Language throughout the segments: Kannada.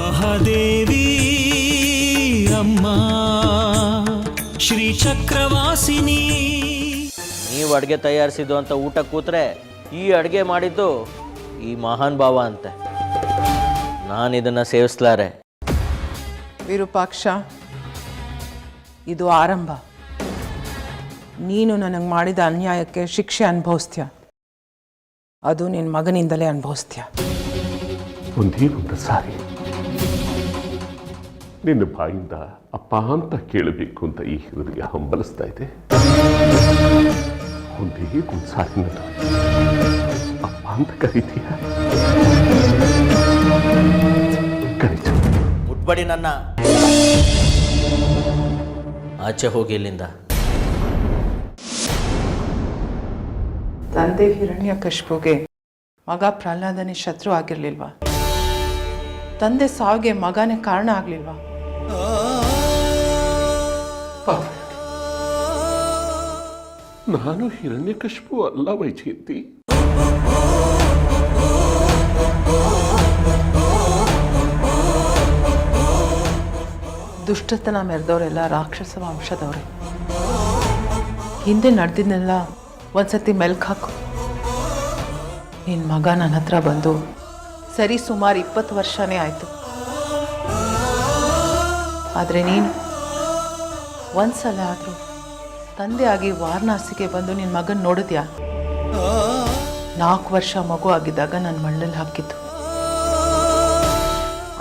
ಮಹಾದೇವಿ ಅಮ್ಮ ಶ್ರೀ ಚಕ್ರವಾಸಿನಿ. ನೀವು ಅಡುಗೆ ತಯಾರಿಸಿದ್ದು ಅಂತ ಊಟ ಕೂತ್ರೆ ಈ ಅಡುಗೆ ಮಾಡಿದ್ದು ಈ ಮಹಾನ್ ಭಾವ ಅಂತೆ. ನಾನು ಇದನ್ನು ಸೇವಿಸ್ಲಾರೆ. ವಿರೂಪಾಕ್ಷ, ಇದು ಆರಂಭ. ನೀನು ನನಗೆ ಮಾಡಿದ ಅನ್ಯಾಯಕ್ಕೆ ಶಿಕ್ಷೆ ಅನುಭವಿಸ್ತೀಯ. ಅದು ನಿನ್ನ ಮಗನಿಂದಲೇ ಅನುಭವಿಸ್ತೀಯ. ಒಂದೇ ಒಂದು ಸಾರಿ ನಿನ್ನ ಬಾಯಿಂದ ಅಪ್ಪ ಅಂತ ಕೇಳಬೇಕು ಅಂತ ಈ ಹೃದಯ ಹಂಬಲಿಸ್ತಾ ಇದೆ. ಒಂದೇ ಒಂದು ಸಾರಿ ನನ್ನ ಅಪ್ಪ ಅಂತ ಕರೀತೀಯ? ಕರೀತ ಮುಟ್ಬಡಿ ನನ್ನ. ಆಚೆ ಹೋಗಿ ಇಲ್ಲಿಂದ. ತಂದೆ ಹಿರಣ್ಯಕಶಿಪುಗೆ ಮಗ ಪ್ರಹ್ಲಾದನೇ ಶತ್ರು ಆಗಿರ್ಲಿಲ್ವಾ? ತಂದೆ ಸಾವಿಗೆ ಮಗನೇ ಕಾರಣ ಆಗ್ಲಿಲ್ವಾ? ನಾನು ಹಿರಣ್ಯಕಶಿಪು ಅಲ್ಲ ವೈಜಯಂತಿ. ದುಷ್ಟತನ ಮೆರೆದವರೆಲ್ಲ ರಾಕ್ಷಸ ವಂಶದವ್ರೆ. ಹಿಂದೆ ನಡೆದಿದ್ದನ್ನೆಲ್ಲ ಒಂದ್ಸತಿ ಮೆಲ್ಕ್ ಹಾಕು. ನಿನ್ನ ಮಗ ನನ್ನ ಹತ್ರ ಬಂದು ಸರಿ ಸುಮಾರು 20 ವರ್ಷನೇ ಆಯಿತು. ಆದರೆ ನೀನು ಒಂದ್ಸಲ ಆದರೂ ತಂದೆ ಆಗಿ ವಾರಣಾಸಿಗೆ ಬಂದು ನಿನ್ನ ಮಗನ ನೋಡಿದ್ಯಾ? 4 ವರ್ಷ ಮಗು ಆಗಿದ್ದಾಗ ನನ್ನ ಮಣ್ಣಲ್ಲಿ ಹಾಕಿದ್ದು.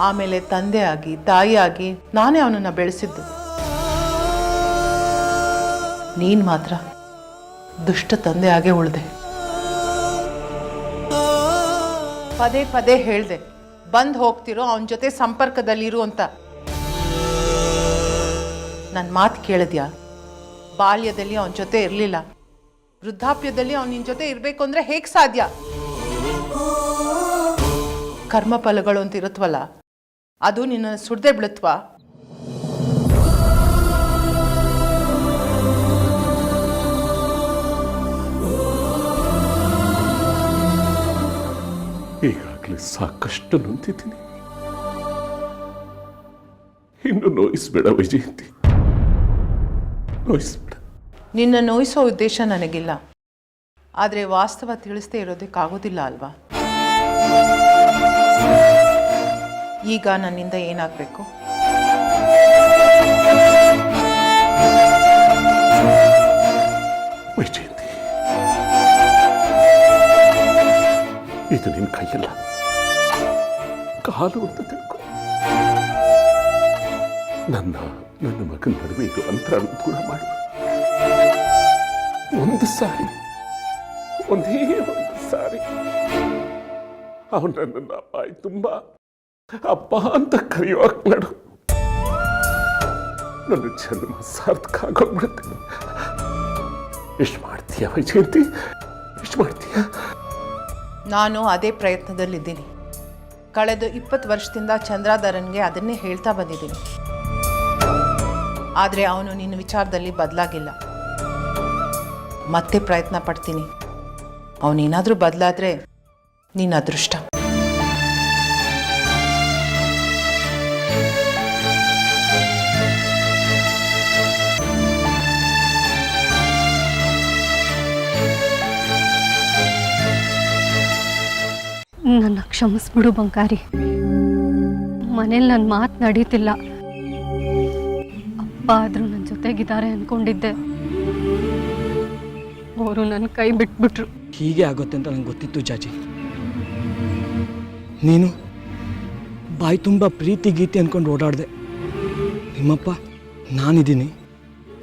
ಆಮೇಲೆ ತಂದೆ ಆಗಿ ತಾಯಿಯಾಗಿ ನಾನೇ ಅವನನ್ನು ಬೆಳೆಸಿದ್ದು. ನೀನು ಮಾತ್ರ ದುಷ್ಟ ತಂದೆ ಆಗೇ ಉಳಿದೆ. ಪದೇ ಪದೇ ಹೇಳ್ದೆ ಬಂದು ಹೋಗ್ತಿರೋ ಅವನ ಜೊತೆ ಸಂಪರ್ಕದಲ್ಲಿರು ಅಂತ. ನನ್ನ ಮಾತು ಕೇಳಿದ್ಯಾ? ಬಾಲ್ಯದಲ್ಲಿ ಅವನ ಜೊತೆ ಇರಲಿಲ್ಲ, ವೃದ್ಧಾಪ್ಯದಲ್ಲಿ ಅವನ ನಿನ್ನ ಜೊತೆ ಇರಬೇಕು ಅಂದರೆ ಹೇಗೆ ಸಾಧ್ಯ? ಕರ್ಮಫಲಗಳು ಅಂತ ಇರುತ್ತವಲ್ಲ, ಅದು ನಿನ್ನ ಸುಡ್ದೆ ಬಿಡುತ್ತವಾ? ಈಗಾಗಲೇ ಸಾಕಷ್ಟು ನೊಂದಿದ್ದೀನಿ. ಇನ್ನು ನೋಯಿಸ್ಬೇಡ ವೈಜಯಂತಿ, ನೋಯಿಸ್ಬೇಡ. ನಿನ್ನ ನೋಯಿಸೋ ಉದ್ದೇಶ ನನಗಿಲ್ಲ. ಆದರೆ ವಾಸ್ತವ ತಿಳಿಸದೇ ಇರೋದಕ್ಕಾಗೋದಿಲ್ಲ ಅಲ್ವಾ? ಈಗ ನನ್ನಿಂದ ಏನಾಗಬೇಕು? ವೈಜಯಂತಿ, ಇದು ನಿನ್ನ ಕೈಯಲ್ಲ, ಕಾಲು ಅಂತ ತಿಳ್ಕೊ. ನನ್ನ ಮಗನ ನಡುವೆ ಇದು ಅಂತರ ದೂರ ಮಾಡು. ಒಂದು ಸಾರಿ, ಒಂದೇ ಒಂದು ಸಾರಿ ಅವನು ನನ್ನನ್ನು ಬಾಯಿ ತುಂಬ ಅಪ್ಪ ಅಂತ ಕರೆಯುವಾಗ ನಡು. ನನ್ನ ಜನ್ಮ ಸಾರ್ಥಕ ಆಗೋಗ್ಬಿಡುತ್ತೆ. ಎಷ್ಟು ಮಾಡ್ತೀಯ ವೈಜಯಂತಿ, ಎಷ್ಟು ಮಾಡ್ತೀಯ? ನಾನು ಅದೇ ಪ್ರಯತ್ನದಲ್ಲಿದ್ದೀನಿ. ಕಳೆದ 20 ವರ್ಷದಿಂದ ಚಂದ್ರಾಧರನ್ಗೆ ಅದನ್ನೇ ಹೇಳ್ತಾ ಬಂದಿದ್ದೀನಿ. ಆದರೆ ಅವನು ನಿನ್ನ ವಿಚಾರದಲ್ಲಿ ಬದಲಾಗಿಲ್ಲ. ಮತ್ತೆ ಪ್ರಯತ್ನ ಪಡ್ತೀನಿ. ಅವನೇನಾದರೂ ಬದಲಾದರೆ ನಿನ್ನ ಅದೃಷ್ಟ. ನನ್ನ ಕ್ಷಮಿಸ್ಬಿಡು ಬಂಗಾರಿ. ಮನೇಲಿ ನನ್ನ ಮಾತು ನಡೀತಿಲ್ಲ. ಅಪ್ಪ ಆದರೂ ನನ್ನ ಜೊತೆಗಿದ್ದಾರೆ ಅಂದ್ಕೊಂಡಿದ್ದೆ. ಅವರು ನನ್ನ ಕೈ ಬಿಟ್ಬಿಟ್ರು. ಹೀಗೆ ಆಗುತ್ತೆ ಅಂತ ನಂಗೆ ಗೊತ್ತಿತ್ತು ಚಾಚಿ. ನೀನು ಬಾಯಿ ತುಂಬ ಪ್ರೀತಿ ಗೀತಿ ಅಂದ್ಕೊಂಡು ಓಡಾಡಿದೆ. ನಿಮ್ಮಪ್ಪ ನಾನಿದ್ದೀನಿ,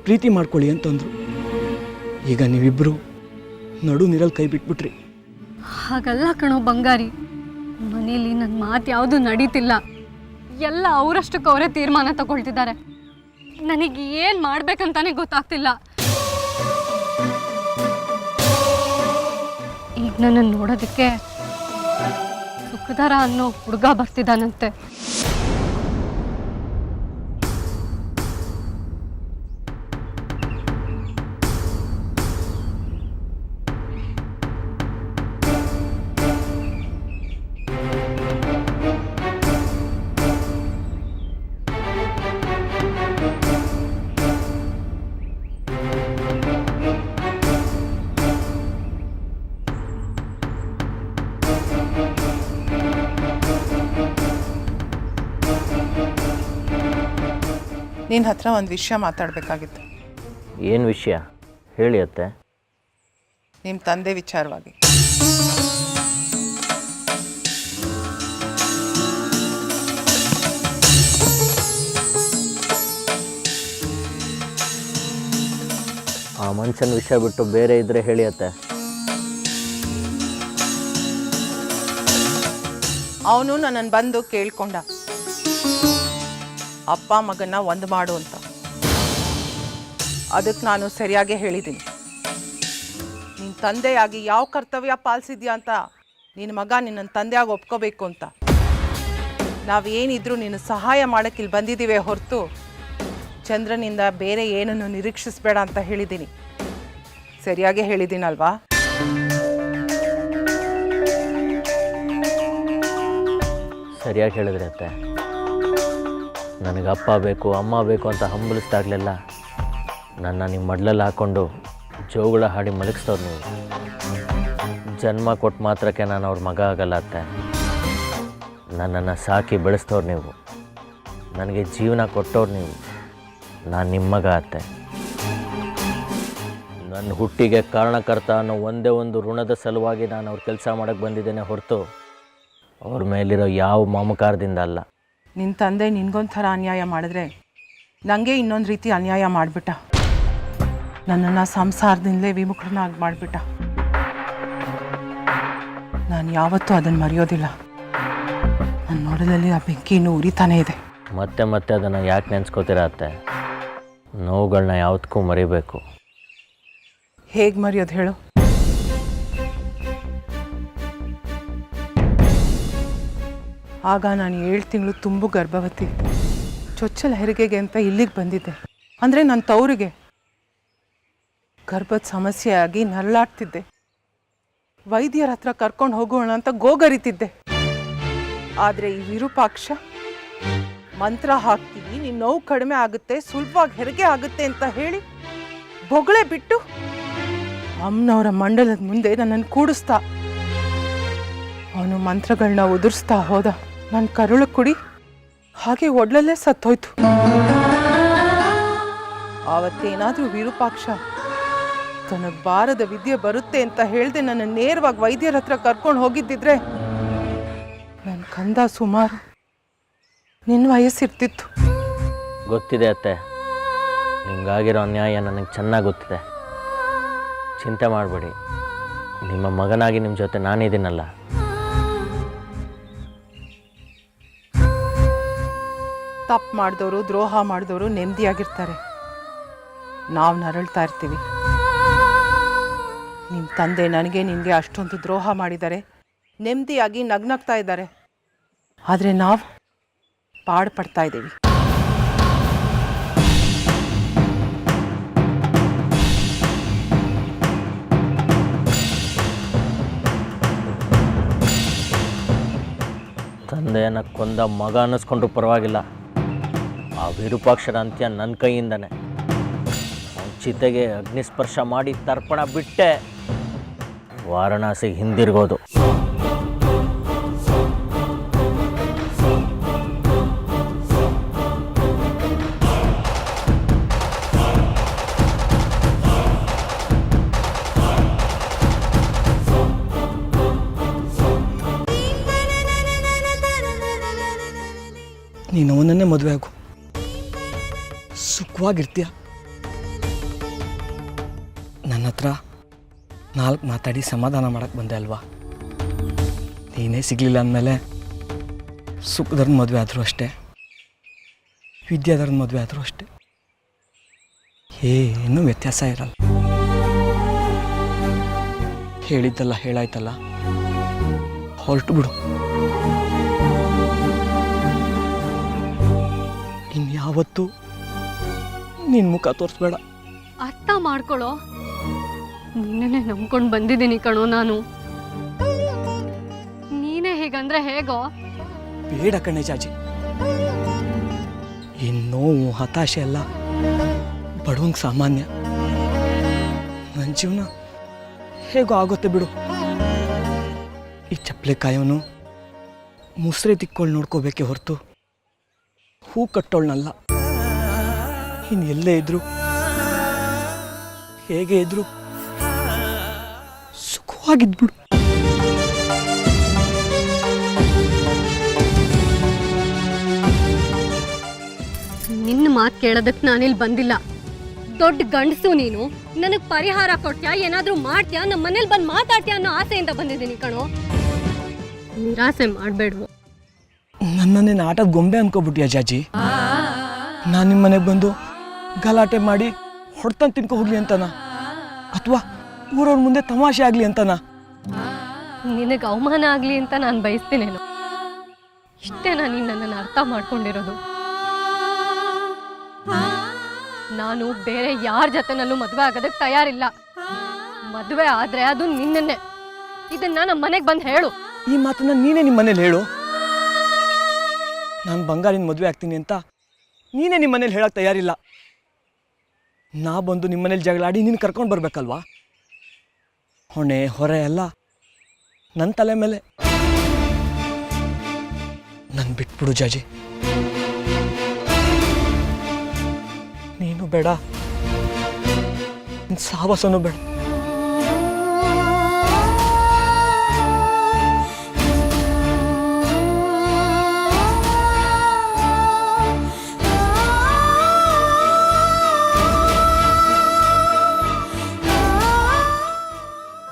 ಪ್ರೀತಿ ಮಾಡ್ಕೊಳ್ಳಿ ಅಂತಂದರು. ಈಗ ನೀವಿಬ್ಬರು ನಡು ನೀರಲ್ಲಿ ಕೈ ಬಿಟ್ಬಿಟ್ರಿ. ಹಾಗಲ್ಲ ಕಣೋ ಬಂಗಾರಿ, ಮನೇಲಿ ನನ್ನ ಮಾತು ಯಾವುದು ನಡೀತಿಲ್ಲ. ಎಲ್ಲ ಅವರಷ್ಟಕ್ಕೆ ಅವರೇ ತೀರ್ಮಾನ ತಗೊಳ್ತಿದ್ದಾರೆ. ನನಗೆ ಏನು ಮಾಡ್ಬೇಕಂತಾನೆ ಗೊತ್ತಾಗ್ತಿಲ್ಲ. ಈಗ ನನ್ನನ್ನು ನೋಡೋದಕ್ಕೆ ಸುಖದರ ಅನ್ನೋ ಹುಡುಗ ಬರ್ತಿದ್ದಾನಂತೆ. ನಿನ್ನ ಹತ್ರ ಒಂದು ವಿಷಯ ಮಾತಾಡಬೇಕಾಗಿತ್ತು. ಏನು ವಿಷಯ ಹೇಳಿ ಅತ್ತೆ. ನಿಮ್ಮ ತಂದೆ ವಿಚಾರವಾಗಿ. ಆ ಮನುಷ್ಯನ ವಿಷಯ ಬಿಟ್ಟು ಬೇರೆ ಇದ್ರೆ ಹೇಳಿ ಅತ್ತೆ. ಅವನು ನನ್ನನ್ನು ಬಂದು ಕೇಳ್ಕೊಂಡ, ಅಪ್ಪ ಮಗನ್ನ ಒಂದು ಮಾಡು ಅಂತ. ಅದಕ್ಕೆ ನಾನು ಸರಿಯಾಗೇ ಹೇಳಿದ್ದೀನಿ. ನಿನ್ನ ತಂದೆಯಾಗಿ ಯಾವ ಕರ್ತವ್ಯ ಪಾಲಿಸಿದ್ಯಾ ಅಂತ ನಿನ್ನ ಮಗ ನಿನ್ನ ತಂದೆಯಾಗಿ ಒಪ್ಕೋಬೇಕು ಅಂತ. ನಾವೇನಿದ್ರೂ ನಿನ್ನ ಸಹಾಯ ಮಾಡೋಕ್ಕೆ ಇಲ್ಲಿ ಬಂದಿದ್ದೀವಿ ಹೊರತು ಚಂದ್ರನಿಂದ ಬೇರೆ ಏನನ್ನು ನಿರೀಕ್ಷಿಸಬೇಡ ಅಂತ ಹೇಳಿದ್ದೀನಿ. ಸರಿಯಾಗೇ ಹೇಳಿದ್ದೀನಲ್ವಾ? ಸರಿಯಾಗಿ ಹೇಳಿದ್ರಿ ಅತ್ತೆ. ನನಗೆ ಅಪ್ಪ ಬೇಕು ಅಮ್ಮ ಬೇಕು ಅಂತ ಹಂಬಲಿಸ್ದಾಗಲೆಲ್ಲ ನನ್ನ ನಿಮ್ಮ ಮಡ್ಲಲ್ಲಿ ಹಾಕ್ಕೊಂಡು ಜೋಗುಳ ಹಾಡಿ ಮಲಗಿಸ್ತವ್ರು ನೀವು. ಜನ್ಮ ಕೊಟ್ಟು ಮಾತ್ರಕ್ಕೆ ನಾನು ಅವ್ರ ಮಗ ಆಗಲ್ಲ ಅತ್ತೆ. ನನ್ನನ್ನು ಸಾಕಿ ಬೆಳೆಸ್ತವ್ರು ನೀವು. ನನಗೆ ಜೀವನ ಕೊಟ್ಟವ್ರು ನೀವು. ನಾನು ನಿಮ್ಮ ಮಗ ಅತ್ತೆ. ನನ್ನ ಹುಟ್ಟಿಗೆ ಕಾರಣಕರ್ತ ಅನ್ನೋ ಒಂದೇ ಒಂದು ಋಣದ ಸಲುವಾಗಿ ನಾನು ಅವ್ರ ಕೆಲಸ ಮಾಡೋಕ್ಕೆ ಬಂದಿದ್ದೇನೆ ಹೊರತು ಅವ್ರ ಮೇಲಿರೋ ಯಾವ ಮಮಕಾರದಿಂದ ಅಲ್ಲ. ನಿನ್ನ ತಂದೆ ನಿನಗೊಂಥರ ಅನ್ಯಾಯ ಮಾಡಿದ್ರೆ ನನಗೆ ಇನ್ನೊಂದು ರೀತಿ ಅನ್ಯಾಯ ಮಾಡಿಬಿಟ್ಟ. ನನ್ನನ್ನು ಸಂಸಾರದಿಂದಲೇ ವಿಮುಖನಾಗಿ ಮಾಡಿಬಿಟ್ಟ. ನಾನು ಯಾವತ್ತೂ ಅದನ್ನು ಮರೆಯೋದಿಲ್ಲ. ನನ್ನ ನೋಡಲಲ್ಲಿ ಆ ಬೆಂಕಿ ಇನ್ನೂ ಉರಿತಾನೇ ಇದೆ. ಮತ್ತೆ ಮತ್ತೆ ಅದನ್ನು ಯಾಕೆ ನೆನೆಸ್ಕೋತೀರ ಅತ್ತೆ? ನೋವುಗಳನ್ನ ಯಾವತ್ತಕ್ಕೂ ಮರಿಬೇಕು. ಹೇಗೆ ಮರೆಯೋದು ಹೇಳು? ಆಗ ನಾನು 7 ತಿಂಗಳು ತುಂಬು ಗರ್ಭವತಿ. ಚೊಚ್ಚಲ ಹೆರಿಗೆಗೆ ಅಂತ ಇಲ್ಲಿಗೆ ಬಂದಿದ್ದೆ. ಅಂದರೆ ನನ್ನ ತವರಿಗೆ ಗರ್ಭದ ಸಮಸ್ಯೆಯಾಗಿ ನರಳಾಡ್ತಿದ್ದೆ. ವೈದ್ಯರ ಹತ್ರ ಕರ್ಕೊಂಡು ಹೋಗೋಣ ಅಂತ ಗೋಗರಿತಿದ್ದೆ. ಆದರೆ ಈ ವಿರೂಪಾಕ್ಷ ಮಂತ್ರ ಹಾಕ್ತೀವಿ, ನಿನ್ನ ನೋವು ಕಡಿಮೆ ಆಗುತ್ತೆ, ಸುಲಭವಾಗಿ ಹೆರಿಗೆ ಆಗುತ್ತೆ ಅಂತ ಹೇಳಿ ಬೊಗಳೆ ಬಿಟ್ಟು ಅಮ್ಮನವರ ಮಂಡಲದ ಮುಂದೆ ನನ್ನನ್ನು ಕೂಡಿಸ್ತಾ ಅವನು ಮಂತ್ರಗಳನ್ನ ಉದುರಿಸ್ತಾ ಹೋದ. ನನ್ನ ಕರುಳು ಕುಡಿ ಹಾಗೆ ಒಡ್ಲಲ್ಲೇ ಸತ್ತೋಯ್ತು. ಆವತ್ತೇನಾದರೂ ವಿರೂಪಾಕ್ಷ ತನಗೆ ಬಾರದ ವಿದ್ಯೆ ಬರುತ್ತೆ ಅಂತ ಹೇಳ್ದೆ ನನ್ನ ನೇರವಾಗಿ ವೈದ್ಯರ ಹತ್ರ ಕರ್ಕೊಂಡು ಹೋಗಿದ್ದಿದ್ರೆ ನನ್ನ ಕಂದ ಸುಮಾರು ನಿನ್ನ ವಯಸ್ಸಿರ್ತಿತ್ತು. ಗೊತ್ತಿದೆ ಅತ್ತೆ, ನಿಮ್ಗಾಗಿರೋ ಅನ್ಯಾಯ ನನಗೆ ಚೆನ್ನಾಗಿ ಗೊತ್ತಿದೆ. ಚಿಂತೆ ಮಾಡಬೇಡಿ. ನಿಮ್ಮ ಮಗನಾಗಿ ನಿಮ್ಮ ಜೊತೆ ನಾನಿದ್ದೀನಲ್ಲ. ತಪ್ಪು ಮಾಡಿದವರು ದ್ರೋಹ ಮಾಡಿದವರು ನೆಮ್ಮದಿಯಾಗಿರ್ತಾರೆ. ನಾವು ನರಳ್ತಾ ಇರ್ತೀವಿ. ನಿಮ್ಮ ತಂದೆ ನನಗೆ ನಿನಗೆ ಅಷ್ಟೊಂದು ದ್ರೋಹ ಮಾಡಿದ್ದಾರೆ, ನೆಮ್ಮದಿಯಾಗಿ ನಗ್ನಗ್ತಾ ಇದ್ದಾರೆ. ಆದರೆ ನಾವು ಪಾಡ್ಪಡ್ತಾ ಇದ್ದೀವಿ. ತಂದೆಯನ್ನು ಕೊಂದ ಮಗ ಅನ್ನಿಸ್ಕೊಂಡ್ರು ಪರವಾಗಿಲ್ಲ. ಆ ವಿರೂಪಾಕ್ಷರ ಅಂತ್ಯ ನನ್ನ ಕೈಯಿಂದನೇ. ಅವನ ಚಿತೆಗೆ ಅಗ್ನಿಸ್ಪರ್ಶ ಮಾಡಿ ತರ್ಪಣ ಬಿಟ್ಟೆ ವಾರಣಾಸಿಗೆ ಹಿಂದಿರುಗೋದು. ನೀನು ಅವನನ್ನೇ ಮದುವೆ ಆಗು, ಸುಖವಾಗಿರ್ತೀಯ. ನನ್ನ ಹತ್ರ 4 ಮಾತಾಡಿ ಸಮಾಧಾನ ಮಾಡಕ್ಕೆ ಬಂದೆ ಅಲ್ವಾ? ನೀನೇ ಸಿಗಲಿಲ್ಲ ಅಂದಮೇಲೆ ಸುಖದವ್ರ ಮದುವೆ ಆದರೂ ಅಷ್ಟೇ, ವಿದ್ಯಾಧರ್ನ ಮದುವೆ ಆದರೂ ಅಷ್ಟೇ, ಏನೂ ವ್ಯತ್ಯಾಸ ಇರಲ್ಲ. ಹೇಳಿದ್ದಲ್ಲ ಹೇಳಾಯ್ತಲ್ಲ, ಹೊರಟು ಬಿಡು. ಇನ್ಯಾವತ್ತೂ ನಿನ್ನ ಮುಖ ತೋರಿಸ್ಬೇಡ. ಅರ್ಥ ಮಾಡ್ಕೊಳ್ಳೋ. ನಿನ್ನೆ ನಂಬ್ಕೊಂಡು ಬಂದಿದ್ದೀನಿ ಕಣೋ ನಾನು. ನೀನೇ ಹೇಗಂದ್ರೆ ಹೇಗೋ? ಬೇಡ ಕಣೆ ಜಾಜಿ. ಈ ನೋವು ಹತಾಶೆ ಎಲ್ಲ ಬಡವಂಗೆ ಸಾಮಾನ್ಯ. ನನ್ನ ಜೀವನ ಹೇಗೋ ಆಗುತ್ತೆ ಬಿಡು. ಈ ಚಪ್ಪಲೆ ಕಾಯೋನು ಮುಸ್ರೆ ತಿಕ್ಕೊಂಡು ನೋಡ್ಕೋಬೇಕೆ ಹೊರತು ಹೂ ಕಟ್ಟೋಳ್ನಲ್ಲ. ನೀನು ಎಲ್ಲೇ ಇದ್ರು ಹೇಗೆ ಇದ್ರು ಸುಖವಾಗಿದ್ಬಿಡು. ನಿನ್ನ ಮಾತು ಕೇಳೋದಕ್ಕೆ ನಾನಿಲ್ಲಿ ಬಂದಿಲ್ಲ. ದೊಡ್ಡ ಗಂಡಸು ನೀನು, ನನಗೆ ಪರಿಹಾರ ಕೊಡ್ತೀಯಾ, ಏನಾದರೂ ಮಾಡ್ತೀಯಾ, ನಮ್ಮ ಮನೇಲಿ ಬಂದು ಮಾತಾಡ್ತೀಯಾ ಅನ್ನೋ ಆಸೆಯಿಂದ ಬಂದಿದ್ದೀನಿ ಕಣೋ. ನಿರಾಸೆ ಮಾಡಬೇಡ್ವು. ನನ್ನನ್ನೇನು ಆಟದ ಗೊಂಬೆ ಅನ್ಕೋಬಿಟ್ಯಾ ಜಾಜಿ? ನಾನು ನಿಮ್ಮ ಮನೆಗೆ ಬಂದು ಗಲಾಟೆ ಮಾಡಿ ಹೊಡ್ತಂದು ತಿನ್ಕೊ ಹೋಗ್ಲಿ ಅಂತನಾ, ಅಥವಾ ಊರವ್ರ ಮುಂದೆ ತಮಾಷೆ ಆಗಲಿ ಅಂತನಾ? ನಿನಗೆ ಅವಮಾನ ಆಗಲಿ ಅಂತ ನಾನು ಬಯಸ್ತೀನೇನು? ಇಷ್ಟೇ ನೀನು ನನ್ನನ್ನು ಅರ್ಥ ಮಾಡ್ಕೊಂಡಿರೋದು. ನಾನು ಬೇರೆ ಯಾರ ಜೊತೆನಲ್ಲೂ ಮದುವೆ ಆಗೋದಕ್ಕೆ ತಯಾರಿಲ್ಲ. ಮದುವೆ ಆದ್ರೆ ಅದು ನಿನ್ನೇ. ಇದನ್ನ ನಮ್ಮ ಮನೆಗೆ ಬಂದು ಹೇಳು. ಈ ಮಾತನ್ನ ನೀನೇ ನಿಮ್ಮ ಮನೇಲಿ ಹೇಳು. ನಾನು ಬಂಗಾರಿನ ಮದುವೆ ಆಗ್ತೀನಿ ಅಂತ ನೀನೇ ನಿಮ್ಮ ಮನೇಲಿ ಹೇಳಕ್ಕೆ ತಯಾರಿಲ್ಲ. ನಾ ಬಂದು ನಿಮ್ಮ ಮನೇಲಿ ಜಗಳಾಡಿ ನೀನು ಕರ್ಕೊಂಡು ಬರ್ಬೇಕಲ್ವಾ? ಹೊಣೆ ಹೊರೆ ಎಲ್ಲ ನನ್ನ ತಲೆ ಮೇಲೆ. ನನ್ನ ಬಿಟ್ಬಿಡು ಜಾಜಿ. ನೀನು ಬೇಡ, ನಿನ್ನ ಸಾಹಸನೂ ಬೇಡ.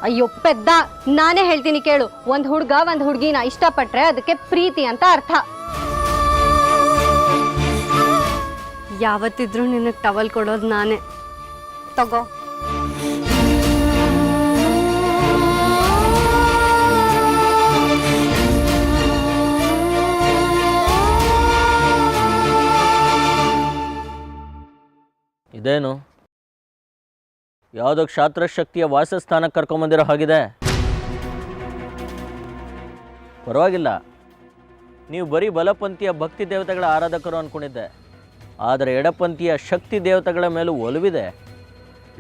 ಅಯ್ಯೋ ಪೆದ್ದ, ನಾನೇ ಹೇಳ್ತೀನಿ ಕೇಳು. ಒಂದ್ ಹುಡ್ಗ ಒಂದ್ ಹುಡ್ಗಿನ ಇಷ್ಟಪಟ್ರೆ ಅದಕ್ಕೆ ಪ್ರೀತಿ ಅಂತ ಅರ್ಥ. ಯಾವತ್ತಿದ್ರು ನಿನಗೆ ಟವಲ್ ಕೊಡೋದು ನಾನೇ. ತಗೋ. ಇದೇನು ಯಾವುದೋ ಕ್ಷಾತ್ರ ಶಕ್ತಿಯ ವಾಸಸ್ಥಾನಕ್ಕೆ ಕರ್ಕೊಂಬಂದಿರೋ ಹಾಗಿದೆ. ಪರವಾಗಿಲ್ಲ, ನೀವು ಬರೀ ಬಲಪಂಥೀಯ ಭಕ್ತಿ ದೇವತೆಗಳ ಆರಾಧಕರು ಅಂದ್ಕೊಂಡಿದ್ದೆ, ಆದರೆ ಎಡಪಂಥೀಯ ಶಕ್ತಿ ದೇವತೆಗಳ ಮೇಲೂ ಒಲವಿದೆ.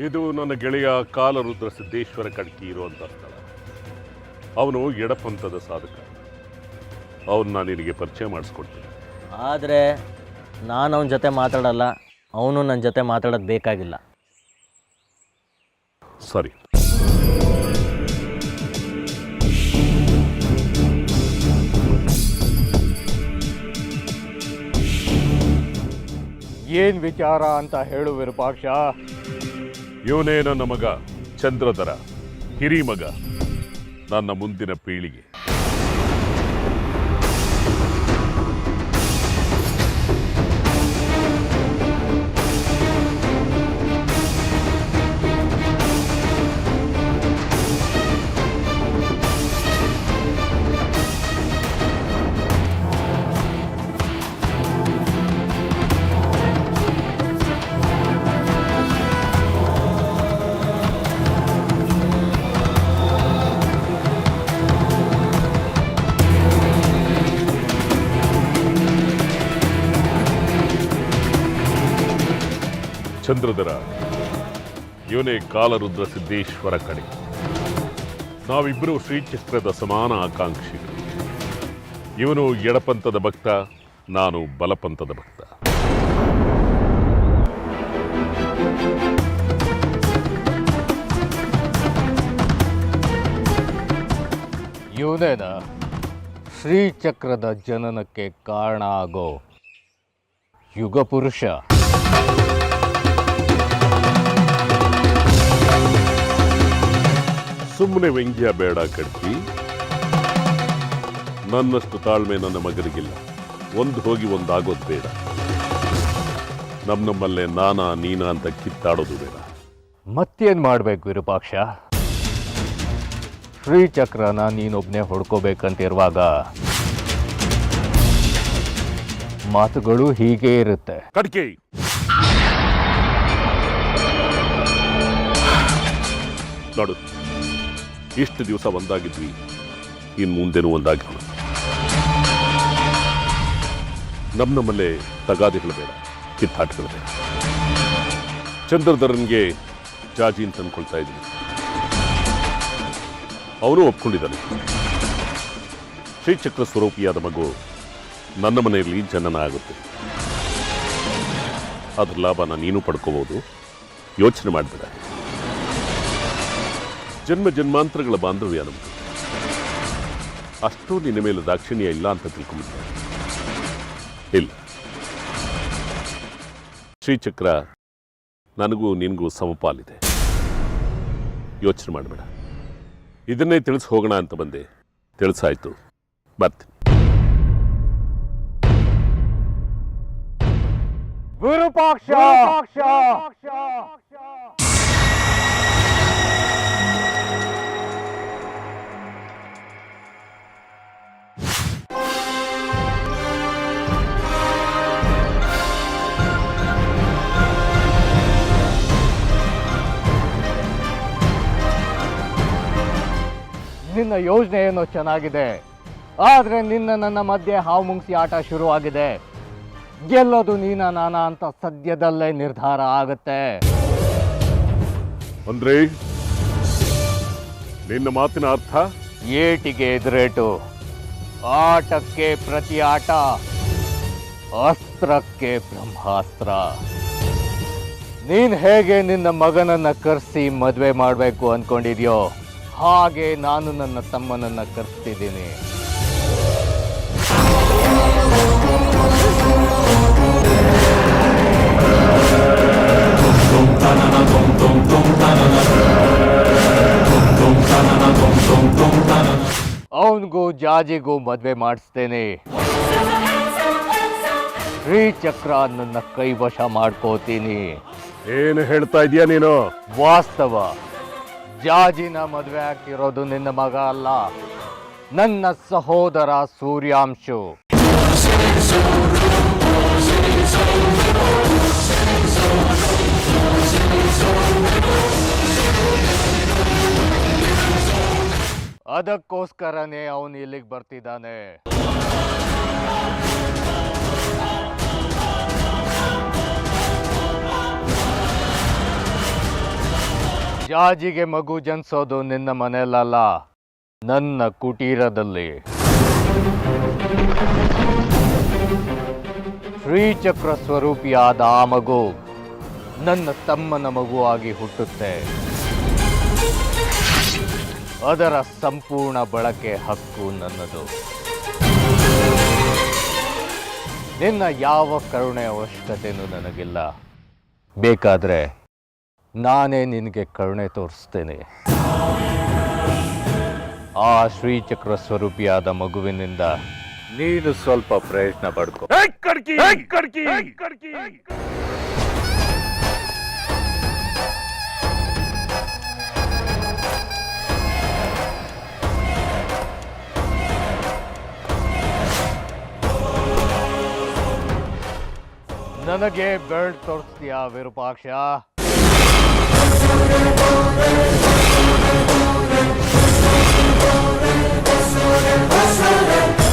ಇದು ನನ್ನ ಗೆಳೆಯ ಕಾಲರುದ್ರ ಸಿದ್ದೇಶ್ವರ ಕಡ್ಕಿ ಇರುವಂಥ ಸ್ಥಳ. ಅವನು ಎಡಪಂಥದ ಸಾಧಕ. ಅವನ್ನ ನಿನಗೆ ಪರಿಚಯ ಮಾಡಿಸ್ಕೊಡ್ತೀನಿ. ಆದರೆ ನಾನು ಅವನ ಜೊತೆ ಮಾತಾಡಲ್ಲ, ಅವನು ನನ್ನ ಜೊತೆ ಮಾತಾಡೋದು ಬೇಕಾಗಿಲ್ಲ. ಸರಿ. ಏನ್ ವಿಚಾರ ಅಂತ ಹೇಳು ವಿರೂಪಾಕ್ಷ. ಇವನೇ ನನ್ನ ಮಗ ಚಂದ್ರಧರ, ಹಿರಿಮಗ, ನನ್ನ ಮುಂದಿನ ಪೀಳಿಗೆ. ಚಂದ್ರಧರ, ಇವನೇ ಕಾಲರುದ್ರ ಸಿದ್ದೇಶ್ವರ ಕಡೆ. ನಾವಿಬ್ಬರು ಶ್ರೀಚಕ್ರದ ಸಮಾನ ಆಕಾಂಕ್ಷಿಗಳು. ಇವನು ಎಡಪಂಥದ ಭಕ್ತ, ನಾನು ಬಲಪಂಥದ ಭಕ್ತ. ಇವನೇನ ಶ್ರೀಚಕ್ರದ ಜನನಕ್ಕೆ ಕಾರಣ ಆಗೋ ಯುಗ ಪುರುಷ. ಸುಮ್ಮನೆ ವ್ಯಂಗ್ಯ ಬೇಡ ಕಡ್ಕಿ. ನನ್ನಷ್ಟು ತಾಳ್ಮೆ ನನ್ನ ಮಗನಿಗಿಲ್ಲ. ಒಂದು ಹೋಗಿ ಒಂದಾಗೋದು ಬೇಡ. ನಮ್ಮಲ್ಲೇ ನಾನಾ ನೀನಾ ಅಂತ ಕಿತ್ತಾಡೋದು ಬೇಡ. ಮತ್ತೇನ್ ಮಾಡ್ಬೇಕು ವಿರೂಪಾಕ್ಷ? ಶ್ರೀಚಕ್ರನ ನೀನೊಬ್ನೇ ಹೊಡ್ಕೋಬೇಕಂತಿರುವಾಗ ಮಾತುಗಳು ಹೀಗೆ ಇರುತ್ತೆ. ಕಡ್ಕಿ, ನೋಡು, ಇಷ್ಟು ದಿವಸ ಒಂದಾಗಿದ್ವಿ, ಇನ್ನು ಮುಂದೆನೂ ಒಂದಾಗಿರೋಣ. ನಮ್ಮಲ್ಲೇ ತಗಾದಿಗಳು ಬೇಡ, ಕಿತ್ತಾಟಗಳು ಬೇಡ. ಚಂದ್ರಧರನ್ಗೆ ಜಾಜಿ ಅಂತ ಅನ್ಕೊಳ್ತಾ ಇದ್ದೀನಿ. ಅವನು ಒಪ್ಕೊಂಡಿದ್ದಾನೆ. ಶ್ರೀಚಕ್ರ ಸ್ವರೂಪಿಯಾದ ಮಗು ನನ್ನ ಮನೆಯಲ್ಲಿ ಜನನ ಆಗುತ್ತೆ. ಅದ್ರ ಲಾಭನ ನೀನು ಪಡ್ಕೋಬಹುದು. ಯೋಚನೆ ಮಾಡಬೇಡ. ಜನ್ಮ ಜನ್ಮಾಂತರಗಳ ಬಾಂಧವ್ಯ ನಮ್ದು. ಅಷ್ಟು ನಿನ್ನ ಮೇಲೆ ದಾಕ್ಷಿಣ್ಯ ಇಲ್ಲ ಅಂತ ತಿಳ್ಕೊಂಬಿಟ್ಟೆ. ಇಲ್ಲ, ಶ್ರೀಚಕ್ರ ನನಗೂ ನಿನಗೂ ಸಮಪಾಲಿದೆ. ಯೋಚನೆ ಮಾಡಬೇಡ. ಇದನ್ನೇ ತಿಳಿಸಿ ಹೋಗೋಣ ಅಂತ ಬಂದೆ. ತಿಳಿಸಾಯ್ತು, ಬರ್ತೀನಿ. ವಿರೂಪಾಕ್ಷ. ನಿನ್ನ ಯೋಜನೆ ಏನೋ ಚೆನ್ನಾಗಿದೆ, ಆದ್ರೆ ನಿನ್ನ ನನ್ನ ಮಧ್ಯೆ ಹಾವು ಮುಂಗ್ಸಿ ಆಟ ಶುರುವಾಗಿದೆ. ಗೆಲ್ಲೋದು ನೀನ ನಾನಾ ಅಂತ ಸದ್ಯದಲ್ಲೇ ನಿರ್ಧಾರ ಆಗತ್ತೆ. ಅಂದ್ರೆ ನಿನ್ನ ಮಾತಿನ ಅರ್ಥ? ಏಟಿಗೆ ಎದುರೇಟು, ಆಟಕ್ಕೆ ಪ್ರತಿ ಆಟ, ಅಸ್ತ್ರಕ್ಕೆ ಬ್ರಹ್ಮಾಸ್ತ್ರ. ನೀನ್ ಹೇಗೆ ನಿನ್ನ ಮಗನನ್ನ ಕರೆಸಿ ಮದುವೆ ಮಾಡಬೇಕು ಅನ್ಕೊಂಡಿದ್ಯೋ ಹಾಗೆ ನಾನು ನನ್ನ ತಮ್ಮನನ್ನ ಕರೆಸ್ತಿದ್ದೀನಿ. ಅವನಿಗೂ ಜಾಜಿಗೂ ಮದುವೆ ಮಾಡಿಸ್ತೇನೆ. ಶ್ರೀಚಕ್ರ ನನ್ನ ಕೈವಶ ಮಾಡ್ಕೋತೀನಿ. ಏನು ಹೇಳ್ತಾ ಇದೀಯ ನೀನು? ವಾಸ್ತವ, ಜಾಜಿನ ಮದುವೆ ಆಗ್ತಿರೋದು ನಿನ್ನ ಮಗ ಅಲ್ಲ, ನನ್ನ ಸಹೋದರ ಸೂರ್ಯಾಂಶು. ಅದಕ್ಕೋಸ್ಕರನೇ ಅವನು ಇಲ್ಲಿಗೆ ಬರ್ತಿದ್ದಾನೆ. ಜಾಜಿಗೆ ಮಗು ಜನಿಸೋದು ನಿನ್ನ ಮನೆಯಲ್ಲ, ನನ್ನ ಕುಟೀರದಲ್ಲಿ. ಶ್ರೀಚಕ್ರ ಸ್ವರೂಪಿಯಾದ ಆ ಮಗು ನನ್ನ ತಮ್ಮನ ಮಗುವಾಗಿ ಹುಟ್ಟುತ್ತೆ. ಅದರ ಸಂಪೂರ್ಣ ಬಳಕೆ ಹಕ್ಕು ನನ್ನದು. ನಿನ್ನ ಯಾವ ಕರುಣೆ ಅವಶ್ಯಕತೆಯೂ ನನಗಿಲ್ಲ. ಬೇಕಾದ್ರೆ ನಾನೇ ನಿನಗೆ ಕರುಣೆ ತೋರಿಸ್ತೇನೆ. ಆ ಶ್ರೀಚಕ್ರ ಸ್ವರೂಪಿಯಾದ ಮಗುವಿನಿಂದ ನೀನು ಸ್ವಲ್ಪ ಪ್ರಯತ್ನ ಪಡ್ಕೊ. ನನಗೆ ಬೆಲ್ಟ್ ತೋರಿಸ್ತೀಯಾ ವಿರೂಪಾಕ್ಷ? Let's go.